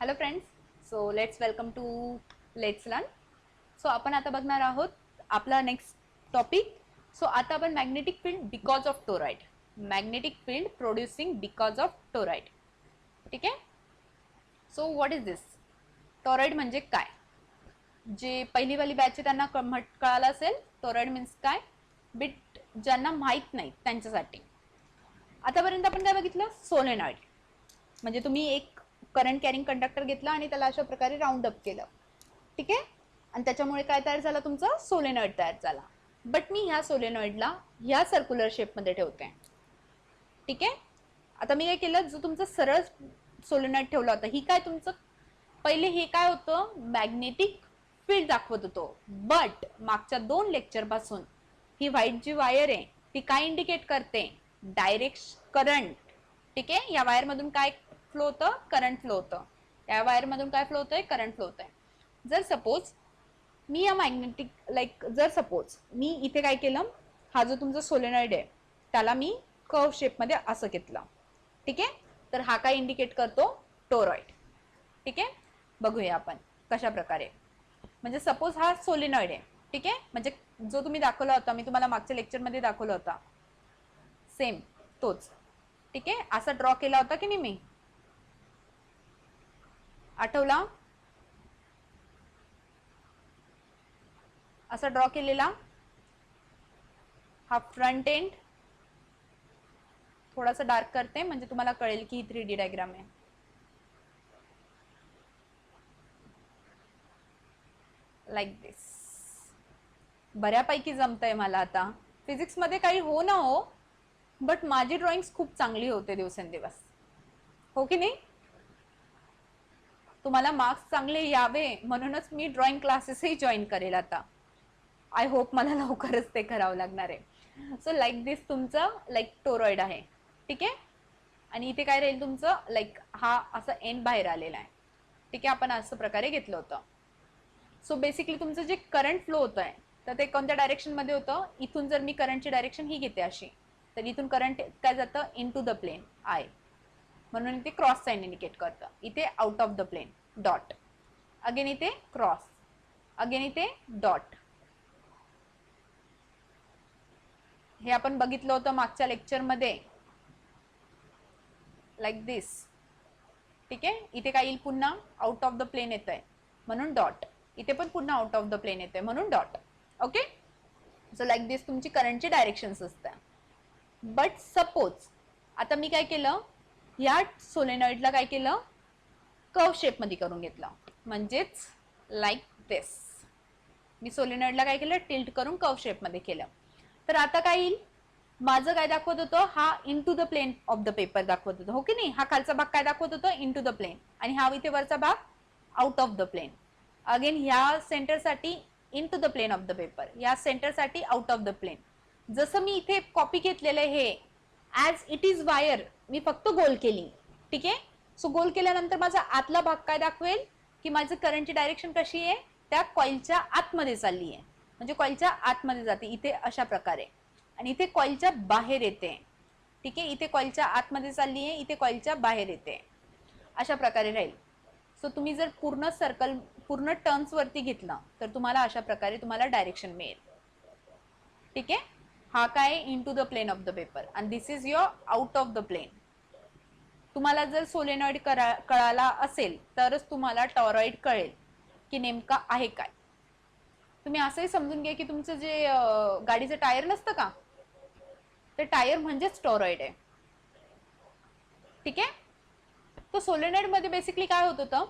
Hello friends, so let's welcome to let's learn. So आपण आता बघणार आहोत आपला नेक्स्ट टॉपिक. सो आता आपण magnetic field because of toroid, magnetic field producing because of toroid. ठीक आहे. So what is this? Toroid म्हणजे काय? जे पहिलीवाली बॅच आहे त्यांना कळालं असेल टोराइड मीन्स काय, बिट ज्यांना माहीत नाही त्यांच्यासाठी. आतापर्यंत आपण काय बघितलं? सोलेनॉइड म्हणजे तुम्ही एक करंट कॅरिंग कंडक्टर घेतला आणि त्याला अशा प्रकारे राऊंड अप केलं. ठीक आहे. आणि त्याच्यामुळे काय तयार झालं? तुमचं सोलेनॉइड तयार झाला. बट मी ह्या सोलेनॉइडला ह्या सर्क्युलर शेपमध्ये ठेवते. ठीक आहे. आता मी काय केलं, जो तुमचा सरळ सोलेनॉइड ठेवला होता, ही काय तुमचं पहिले हे काय होतं? मॅग्नेटिक फील्ड दाखवत होतो. बट मागच्या 2 लेक्चर पासून ही व्हाईट जी वायर आहे ती काय इंडिकेट करते? Direct current. ठीक आहे. या वायर मधून काय फ्लो होतं? करंट फ्लो होतं. या वायर मधून काय फ्लो होतंय? करंट फ्लो होतंय. जर सपोज मी या मॅग्नेटिक जर सपोज मी इथे काय केलं, हा जो तुमचा सोलेनॉइड आहे त्याला मी कर्व शेपमध्ये असं घेतलं. ठीक आहे. तर हा काय इंडिकेट करतो? टोरॉइड. ठीक आहे. बघूया आपण कशा प्रकारे. म्हणजे सपोज हा सोलेनॉइड आहे. ठीक आहे. म्हणजे जो तुम्ही दाखवला होता, मी तुम्हाला मागच्या लेक्चरमध्ये दाखवला होता, सेम तोच. ठीक आहे. असा ड्रॉ केला होता की नाही मी? आठवला? असा ड्रॉ केलेला. हा फ्रंट एंड. थोडासा डार्क करते म्हणजे तुम्हाला कळेल की ही 3D डायग्राम आहे. लाईक दिस. बऱ्यापैकी जमतंय मला आता. फिजिक्स मध्ये काही हो ना हो, बट माझी ड्रॉइंग खूप चांगली होते दिवसेंदिवस. हो की नाही? तुम्हाला मार्क्स चांगले यावे म्हणूनच मी ड्रॉइंग क्लासेसही जॉईन करेल आता. आय होप मला लवकरच ते करावं लागणार आहे. सो लाईक दिस तुमचं लाईक टोरॉइड आहे. ठीक आहे. आणि इथे काय राहील तुमचं? लाईक हा असा एंड बाहेर आलेला आहे. ठीक आहे. आपण असं प्रकारे घेतलं होतं. सो बेसिकली तुमचं जे करंट फ्लो होत आहे तर ते कोणत्या डायरेक्शन मध्ये होतं? इथून जर मी करंटची डायरेक्शन ही घेते अशी, तर इथून करंट काय जातं? Into the plane I, म्हणून इथे क्रॉस साइन इंडिकेट करतं. इथे out of the plane dot, again इथे क्रॉस, अगेन इथे डॉट. हे आपण बघितलं होतं मागच्या लेक्चरमध्ये. Like this. ठीक आहे. इथे काय येईल? पुन्हा आउट ऑफ द प्लेन येत आहे म्हणून डॉट. इथे पण पुन्हा आउट ऑफ द प्लेन येते म्हणून डॉट. ओके. सो लाईक दिस तुमची करंटची डायरेक्शन्स असतात. बट सपोज आता मी काय केलं, या सोलेनॉइडला काय केलं? कर्व शेपमध्ये करून घेतलं. म्हणजेच लाईक दिस. मी सोलेनॉइडला काय केलं? टिल्ट करून कर्व शेपमध्ये केलं. तर आता काय येईल? माझं काय दाखवत होतं? हा into the plane of the paper दाखवत होतं. हो की नाही? हा खालचा भाग काय दाखवत होतं? Into the plane. आणि हा इथे वरचा भाग out of the plane. Again ह्या सेंटरसाठी into the plane of the paper, या सेंटरसाठी आउट ऑफ द प्लेन. जसं मी इथे कॉपी घेतलेलं हे ॲज इट इज वायर मी फक्त गोल केली. ठीक आहे. सो गोल केल्यानंतर माझा आतला भाग काय दाखवेल की माझं करंटची डायरेक्शन कशी आहे? त्या कॉइलच्या आतमध्ये चालली आहे. म्हणजे कॉइलच्या आतमध्ये जाते इथे अशा प्रकारे, आणि इथे कॉइलच्या बाहेर येते. ठीक आहे. इथे कॉइलच्या आतमध्ये चालली आहे, इथे कॉइलच्या बाहेर येते. अशा प्रकारे राहील. सो तुम्ही जर पूर्ण सर्कल पूर्ण टर्न्स वरती घेतला तर तुम्हाला अशा प्रकारे तुम्हाला डायरेक्शन मिळेल. ठीक आहे. हा काय? Into the plane of the paper आणि this is your out of the plane. तुम्हाला जर सोलेनॉइड कळाला असेल तरच तुम्हाला टॉरॉइड कळेल की नेमका आहे काय. तुम्ही असंही समजून घ्या की तुमचं जे गाडीचं टायर नसतं का, ते टायर म्हणजेच टॉरॉइड आहे. ठीक आहे. तो सोलेनॉइड मध्ये बेसिकली काय होत होतं?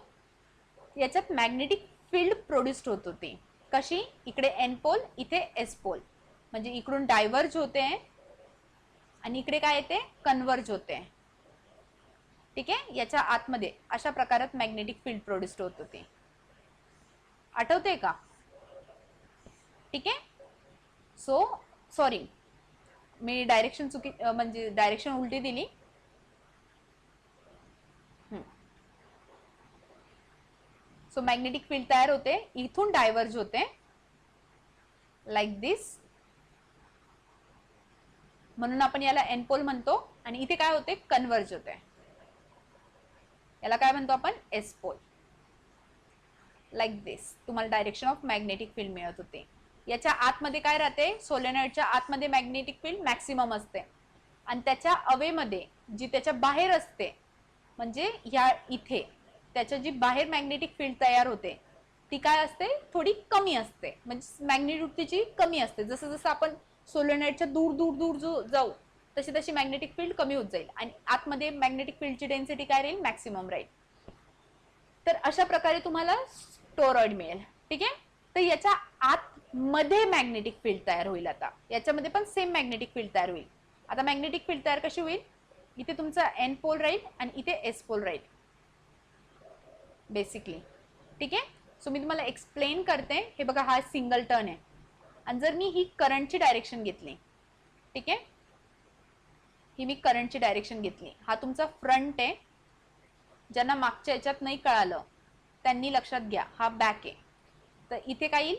याच्यात मॅग्नेटिक फील्ड प्रोड्युस्ड होत होती. कशी? इकडे एन पोल, इथे एस पोल. म्हणजे इकडून डायव्हर्ज होते आणि इकडे काय येते? कन्वर्ज होते. ठीक आहे. याच्या आतमध्ये अशा प्रकारात मॅग्नेटिक फील्ड प्रोड्युस्ड होत होती. आठवते का? ठीक आहे. सो सॉरी, मी डायरेक्शन म्हणजे डायरेक्शन उलटी दिली. सो मॅग्नेटिक फील्ड तयार होते, इथून डायव्हर्ज होते लाईक दिस. म्हणून आपण याला एन पोल म्हणतो. आणि इथे काय होते? कन्वर्ज होते. याला काय म्हणतो आपण, एस पोल. लाईक दिस तुम्हाला डायरेक्शन ऑफ मॅग्नेटिक फील्ड मिळत होते. याच्या आतमध्ये काय राहते, सोलेनॉइडच्या आतमध्ये मॅग्नेटिक फील्ड मॅक्सिमम असते आणि त्याच्या अवेमध्ये जी त्याच्या बाहेर असते, म्हणजे या इथे त्याच्या जी बाहेर मॅग्नेटिक फील्ड तयार होते ती काय असते, थोडी कमी असते, म्हणजे मॅग्नेट्यूड तिची कमी असते. जसं जसं आपण सोलेनॉइडच्या दूर दूर दूर जाऊ तशी तशी मॅग्नेटिक फील्ड कमी होत जाईल आणि आतमध्ये मॅग्नेटिक फील्डची डेन्सिटी काय राहील, मॅक्सिमम राहील. तर अशा प्रकारे तुम्हाला टोरॉइड मिळेल. ठीक आहे. तर याच्या आतमध्ये मॅग्नेटिक फील्ड तयार होईल. आता याच्यामध्ये पण सेम मॅग्नेटिक फील्ड तयार होईल. आता मॅग्नेटिक फील्ड तयार कशी होईल, इथे तुमचा एन पोल राहील आणि इथे एस पोल राहील बेसिकली. ठीक आहे. सो मी तुम्हाला एक्सप्लेन करते. हे बघा, हा सिंगल टर्न आहे आणि जर मी ही करंटची डायरेक्शन घेतली, ठीक आहे, ही मी करंटची डायरेक्शन घेतली, हा तुमचा फ्रंट आहे. ज्यांना मागच्या याच्यात नाही कळालं त्यांनी लक्षात घ्या, हा बॅक आहे. तर इथे काय येईल,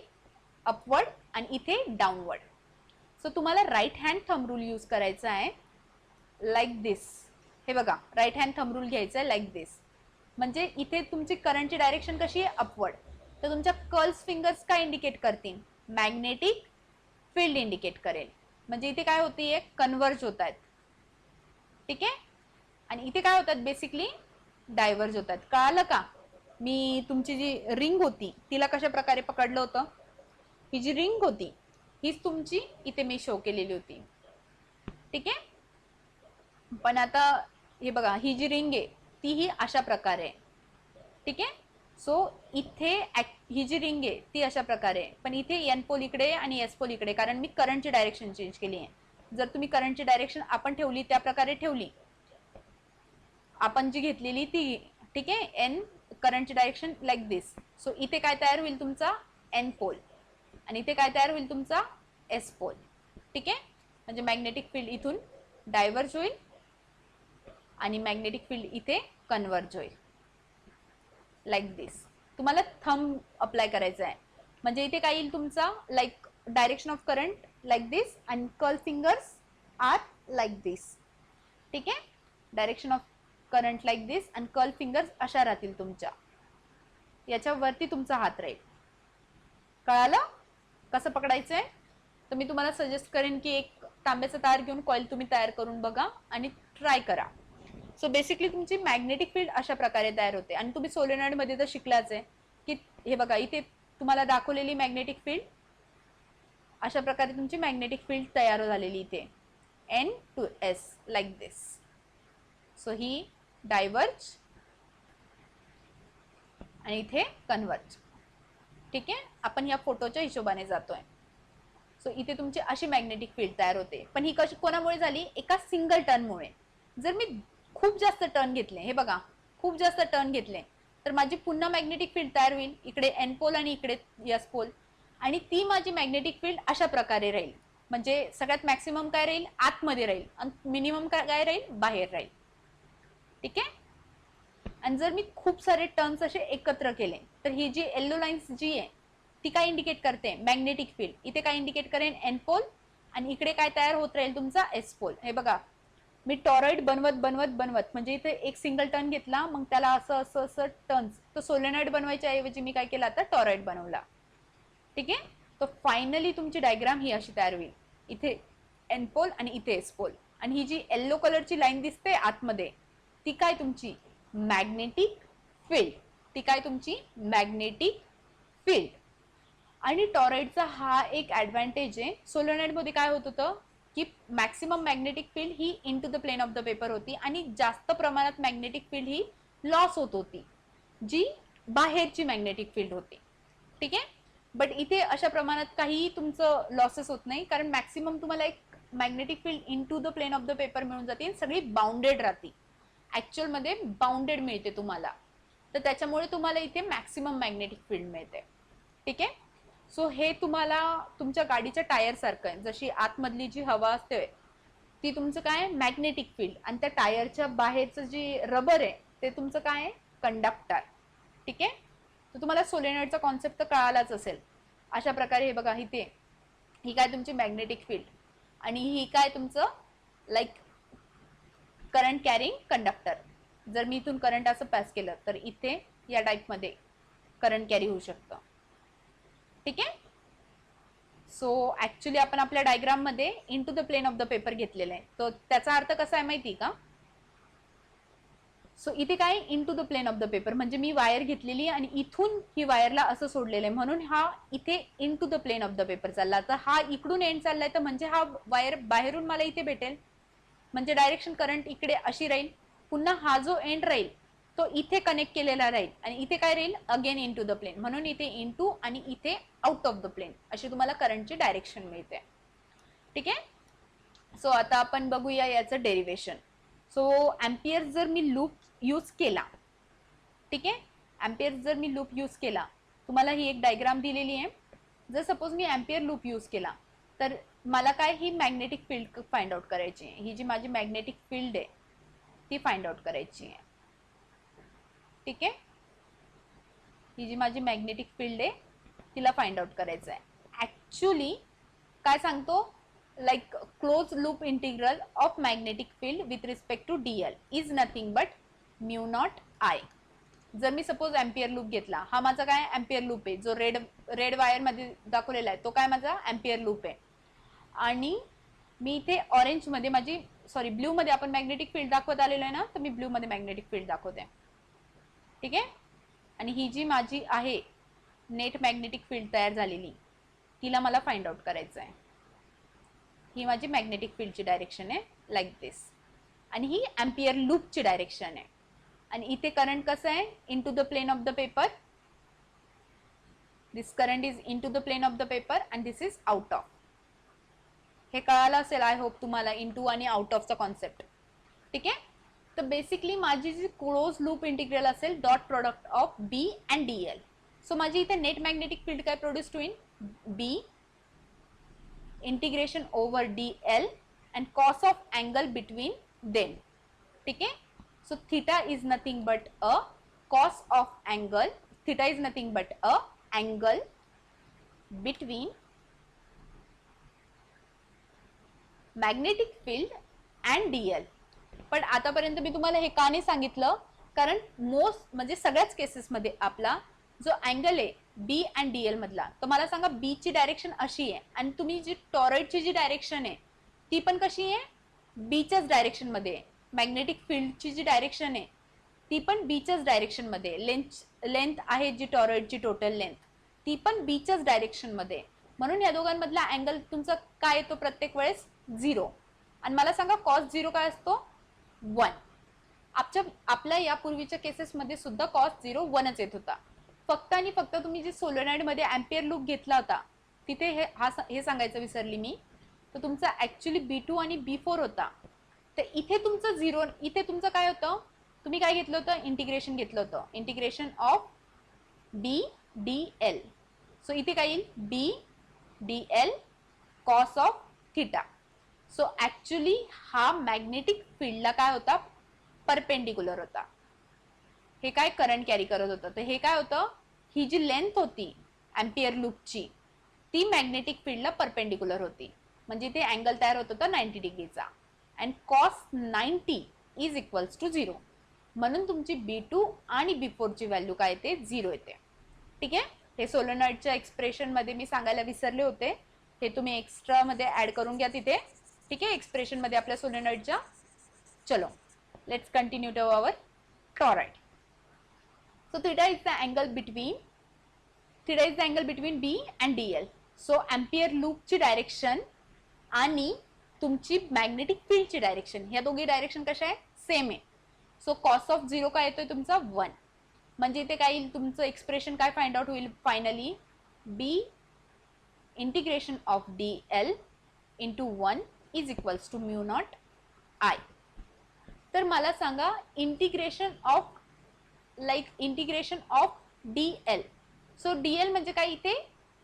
अपवर्ड आणि इथे डाऊनवर्ड. सो तुम्हाला right hand thumb rule use करायचा आहे, लाईक दिस. हे बघा, राईट हँड थंब रूल घ्यायचा आहे लाईक दिस. म्हणजे इथे तुमची करंटची डायरेक्शन कशी आहे, अपवर्ड. तर तुमच्या कर्ल्स फिंगर्स काय इंडिकेट करतील, मॅग्नेटिक फील्ड इंडिकेट करेल. म्हणजे इथे काय होतीये, कन्वर्ज होत आहेत. ठीक आहे. आणि इथे काय होतात, बेसिकली डायव्हर्ज होतात. कळालं का? मी तुमची जी रिंग होती तिला कशा प्रकारे पकडलं होतं, ही जी रिंग होती हीच तुमची इथे मी शो केलेली होती. ठीक आहे. पण आता हे बघा, ही जी रिंग आहे ती ही अशा प्रकारे आहे. ठीक आहे. सो इथे ही जी रिंग आहे ती अशा प्रकारे आहे, पण इथे एन पोल इकडे आणि एस पोल इकडे, कारण मी करंटची डायरेक्शन चेंज केली आहे. जर तुम्ही करंटची डायरेक्शन आपण ठेवली त्या प्रकारे ठेवली, आपण जी घेतलेली ती, ठीक आहे, एन करंटची डायरेक्शन लाईक दिस. सो इथे काय तयार होईल, तुमचा एन पोल आणि इथे काय तयार होईल, तुमचा एस पोल. ठीक आहे. म्हणजे मॅग्नेटिक फील्ड इथून डायव्हर्ज होईल आणि मॅग्नेटिक फील्ड इथे कन्वर्ज होईल लाईक दिस. तुम्हाला थंब अप्लाय करायचा आहे. म्हणजे इथे काय येईल, तुमचा like direction of current like this आणि curl fingers are like this. ठीक आहे. Direction of current like this आणि कर्ल फिंगर्स अशा राहतील तुमच्या. याच्यावरती तुमचा हात राहील. कळालं कसं पकडायचंय? तर मी तुम्हाला सजेस्ट करेन की एक तांब्याचा तार घेऊन कॉईल तुम्ही तयार करून बघा आणि ट्राय करा. सो बेसिकली तुमची मॅग्नेटिक फील्ड अशा प्रकारे तयार होते. आणि तुम्ही सोलेनॉइड मध्ये तर शिकलाच आहे की हे बघा, इथे तुम्हाला दाखवलेली मॅग्नेटिक फील्ड अशा प्रकारे तुमची मॅग्नेटिक फील्ड तयार झालेली इथे N to S like this. So ही डायव्हर्ज आणि इथे कन्वर्ज. ठीक आहे. आपण या फोटोच्या हिशोबाने जातोय. सो इथे तुमची अशी मॅग्नेटिक फील्ड तयार होते. पण ही कशी कोणामुळे झाली, एका सिंगल टर्नमुळे. जर मी खूप जास्त टर्न घेतले, हे बघा खूप जास्त टर्न घेतले, तर माझी पुन्हा मॅग्नेटिक फील्ड तयार होईल, इकडे एन पोल आणि इकडे एस पोल. आणि ती माझी मॅग्नेटिक फील्ड अशा प्रकारे राहील. म्हणजे सगळ्यात मॅक्सिमम काय राहील, आतमध्ये राहील आणि मिनिमम काय राहील, बाहेर राहील. ठीक आहे. आणि जर मी खूप सारे टर्न्स असे एकत्र केले, तर ही जी येलो लाईन्स जी आहे ती काय इंडिकेट करते, मॅग्नेटिक फील्ड. इथे काय इंडिकेट करेन, एन पोल आणि इकडे काय तयार होत राहील, तुमचा एस पोल. हे बघा, मी टॉरॉइड बनवत बनवत बनवत, म्हणजे इथे एक सिंगल टर्न घेतला, मग त्याला असं असं असं टर्न्स, तर सोलेनॉइड बनवायच्या ऐवजी मी काय केलं, आता टॉरॉइड बनवला. ठीक आहे. तर फायनली तुमची डायग्राम ही अशी तयार होईल. इथे एन पोल आणि इथे एस पोल. आणि ही जी येलो कलरची लाईन दिसते आतमध्ये, ती काय तुमची मॅग्नेटिक फील्ड. ती काय तुमची मॅग्नेटिक फील्ड. आणि टॉरॉइडचा हा एक ऍडव्हान्टेज आहे. सोलेनॉइड मध्ये काय होत होतं की मॅक्सिमम मॅग्नेटिक फील्ड ही into the plane of the paper होती आणि जास्त प्रमाणात मॅग्नेटिक फील्ड ही लॉस होत होती, जी बाहेरची मॅग्नेटिक फील्ड होती. ठीक आहे. बट इथे अशा प्रमाणात काही तुमचं लॉसेस होत नाही, कारण मॅक्सिमम तुम्हाला एक magnetic field into the plane of the paper मिळून जाते. सगळी बाउंडेड राहते, ऍक्च्युअल मध्ये बाउंडेड मिळते तुम्हाला. तर त्याच्यामुळे तुम्हाला इथे मॅक्सिमम मॅग्नेटिक फील्ड मिळते. ठीक आहे. सो हे तुम्हाला तुमच्या गाडीच्या टायर सारखं आहे. जशी आतमधली जी हवा असते ती तुमचं काय, मॅग्नेटिक फील्ड. आणि त्या टायरच्या बाहेरचं जी रबर आहे ते तुमचं काय आहे, कंडक्टर. ठीक आहे. तर तुम्हाला सोलेनॉइडचा कॉन्सेप्ट तर कळालाच असेल. अशा प्रकारे हे बघा, इथे ही काय तुमची मॅग्नेटिक फील्ड आणि ही काय तुमचं लाईक करंट कॅरिंग कंडक्टर. जर मी इथून करंट असं पास केलं तर इथे या टाईपमध्ये करंट कॅरी होऊ शकतं. ठीक आहे. सो ऍक्च्युली आपण आपल्या डायग्राम मध्ये into the plane of the paper घेतलेला आहे. तो त्याचा अर्थ कसा आहे माहिती का? सो इथे काय into the plane of the paper म्हणजे मी वायर घेतलेली आणि इथून ही वायरला असं सोडलेलं आहे म्हणून हा इथे into the plane of the paper चालला. तर हा इकडून एंड चाललाय तर म्हणजे हा वायर बाहेरून मला इथे भेटेल म्हणजे डायरेक्शन करंट इकडे अशी राहील. पुन्हा हा जो एंड राहील तो इथे कनेक्ट केलेला राहील आणि इथे काय राहील अगेन इनटू द प्लेन म्हणून इथे इनटू आणि इथे आउट ऑफ द प्लेन अशी तुम्हाला करंटची डायरेक्शन मिळते. ठीक आहे. सो आता आपण बघूया याचं डेरिवेशन. सो एम्पियर जर मी लूप यूज केला, ठीक आहे, एम्पियर जर मी लूप यूज केला, तुम्हाला ही एक डायग्राम दिलेली आहे. जर सपोज मी एम्पियर लूप यूज केला तर मला काय ही मॅग्नेटिक फील्ड फाइंड आउट करायची आहे. ही जी माझी मॅग्नेटिक फील्ड आहे ती फाइंड आउट करायची आहे. ठीक आहे. ही जी माझी मॅग्नेटिक फील्ड आहे तिला फाइंड आउट करायचं आहे. ऍक्च्युली काय सांगतो like closed loop integral of magnetic field with respect to dl is nothing but mu naught I. जर मी सपोज एम्पियर लूप घेतला, हा माझा काय एम्पियर लूप आहे जो रेड वायर मध्ये दाखवलेला आहे तो काय माझा एम्पियर लूप आहे आणि मी इथे ऑरेंज मध्ये माझी ब्ल्यू मध्ये आपण मॅग्नेटिक फील्ड दाखवत आलेलो आहे ना तर मी ब्ल्यू मध्ये मॅग्नेटिक फील्ड दाखवते. ठीक आहे. आणि ही जी माझी आहे नेट मॅग्नेटिक फील्ड तयार झालेली तिला मला फाइंड आउट करायचं आहे. ही माझी मॅग्नेटिक फील्डची डायरेक्शन आहे लाईक दिस आणि ही एम्पियर लूपची डायरेक्शन आहे. आणि इथे करंट कसं आहे into the plane of the paper. This current is into the plane of the paper and this is out of. हे कळालं असेल आय होप तुम्हाला इनटू आणि आउट ऑफचा कॉन्सेप्ट. ठीक आहे. तर बेसिकली माझी जी क्लोज लूप इंटिग्रल असेल dot product of B and D L. So माझी इथे नेट मॅग्नेटिक फील्ड काय प्रोड्यूस होईल B integration over dl and cos of angle between them. ठीक है. So theta is nothing but a cos of angle. Theta is nothing but a angle between magnetic field and dl. पण आतापर्यंत मी तुम्हाला हे का नाही सांगितलं कारण मोस्ट म्हणजे सगळ्याच केसेस मध्ये आपला जो अँगल आहे बी अँड डी एल मधला तर मला सांगा बी ची डायरेक्शन अशी आहे आणि तुम्ही जी टॉरॉइडची जी डायरेक्शन आहे ती पण कशी आहे बीच्याच डायरेक्शन मध्ये. मॅग्नेटिक फील्डची जी डायरेक्शन आहे ती पण बीच्याच डायरेक्शन मध्ये. लेंथ आहे जी टॉरॉइडची टोटल लेंथ ती पण बीच्याच डायरेक्शन मध्ये. म्हणून या दोघांमधला अँगल तुमचा काय येतो प्रत्येक वेळेस 0. आणि मला सांगा कॉस 0 काय असतो 1. आपल्या यापूर्वीच्या केसेस मध्ये सुद्धा कॉस 0 1च येत होता. फक्त आणि फक्त तुम्ही जे सोलेनॉइड मध्ये एम्पियर लूप घेतला होता तिथे हे सांगायचं विसरली मी. तर तुमचा ऍक्च्युली B2 आणि B4 होता. तर इथे तुमचं 0 इथे तुमचं काय होतं तुम्ही काय घेतलं होतं इंटिग्रेशन घेतलं होतं integration of B DL. So इथे काय येईल B DL cos of theta. So actually हा मॅग्नेटिक फील्डला काय होता परपेंडिक्युलर होता. हे काय करंट कॅरी करत होतं. तर हे काय होतं ही जी लेंथ होती एम्पियर लूपची ती मॅग्नेटिक फील्डला परपेंडिक्युलर होती म्हणजे ते अँगल तयार होत होता 90 डिग्रीचा and cos 90 is equals to 0. म्हणून तुमची B2 आणि B4 ची व्हॅल्यू काय येते 0 येते. ठीक आहे. हे सोलेनॉइडच्या एक्सप्रेशन मध्ये मी सांगायला विसरले होते. हे तुम्ही एक्स्ट्रा मध्ये ऍड करून घ्या तिथे. ठीक आहे एक्सप्रेशन मध्ये आपल्या सोलेनॉइडच्या. चलो let's continue to our toroid. So theta is the angle between B and DL. So ampere loop ची डायरेक्शन आणि तुमची मॅग्नेटिक फील्ड ची डायरेक्शन ह्या दोघी डायरेक्शन कशा आहे सेम आहे. सो कॉस ऑफ 0 काय येतोय तुमचा 1. म्हणजे इथे काय येईल तुमचं एक्सप्रेशन काय फाइंड आउट होईल finally B integration of DL into 1 is equals to mu naught I. तर मला सांगा integration of DL. So DL म्हणजे काय इथे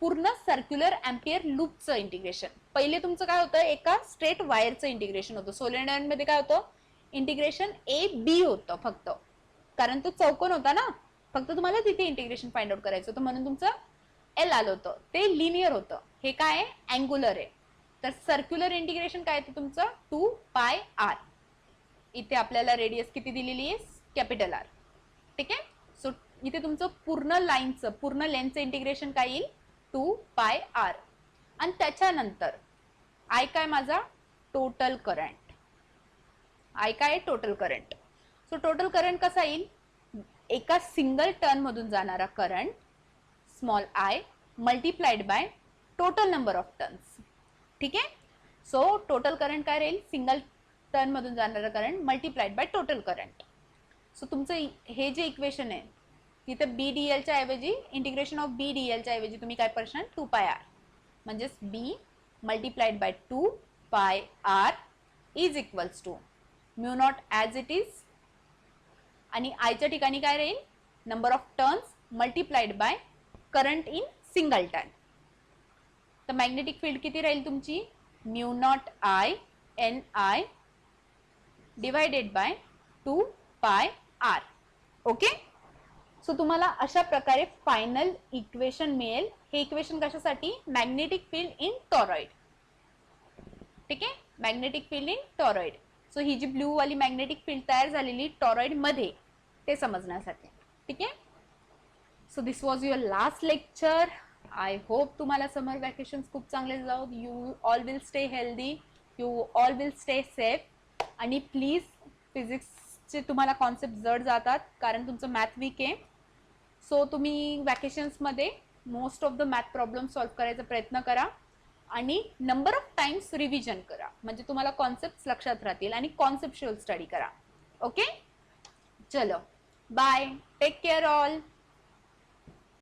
पूर्ण सर्क्युलर एम्पियर लूपचं इंटिग्रेशन. पहिले तुमचं काय होतं एका स्ट्रेट वायरचं इंटिग्रेशन होतं. सोलेनॉइड मध्ये काय होतं इंटिग्रेशन AB होतं फक्त कारण तो चौकोन होता ना फक्त तुम्हाला तिथे इंटिग्रेशन फाइंड आउट करायचं होतं म्हणून तुमचं L आलं होतं. ते लिनियर होतं. हे काय आहे अँग्युलर आहे. तर सर्क्युलर इंटिग्रेशन काय येतं तुमचं 2πr. इथे आपल्याला रेडियस किती दिलेली आहे कॅपिटल आर. ठीक आहे. सो इथे तुमचं पूर्ण लाईनचं पूर्ण लेंथचं इंटिग्रेशन काय येईल 2 पाय आर. आणि त्याच्यानंतर आय काय माझा टोटल करंट. आय काय total current. So total current कसा येईल एका सिंगल टर्न मधून जाणारा current small I multiplied by total number of turns. ठीक आहे. सो टोटल करंट काय राहील सिंगल टर्न मधून जाणारा current multiplied by total current. So तुमचं हे जे इक्वेशन आहे तिथे बी डी एलच्या ऐवजी इंटिग्रेशन ऑफ बी डी एलच्या ऐवजी तुम्ही काय करशाल 2 पाय आर म्हणजेच बी multiplied by 2 pi R is equals to mu naught as it is आणि आयच्या ठिकाणी काय राहील number of turns multiplied by current in single turn. तर मॅग्नेटिक फील्ड किती राहील तुमची mu naught I N I divided by 2 pi R. Okay. So तुम्हाला अशा प्रकारे फायनल इक्वेशन मिळेल. हे इक्वेशन कशासाठी मॅग्नेटिक फील्ड इन टॉरॉइड. ठीक आहे. Magnetic field in toroid. So ही जी ब्ल्यू वाली मॅग्नेटिक फील्ड तयार झालेली टॉरॉइड मध्ये ते समजण्यासाठी. ठीक आहे. So this was your last lecture. I hope तुम्हाला समर वॅकेशन खूप चांगले जाऊ. You all will stay healthy. You all will stay safe. आणि प्लीज फिजिक्सचे तुम्हाला कॉन्सेप्ट जड जातात कारण तुमचं मॅथ वीक आहे. सो तुम्ही वॅकेशन्समध्ये most of the math problem solve करायचा प्रयत्न करा आणि नंबर ऑफ टाइम्स रिव्हिजन करा म्हणजे तुम्हाला कॉन्सेप्ट लक्षात राहतील आणि कॉन्सेप्च्युअल स्टडी करा. ओके. चलो बाय. Take care all.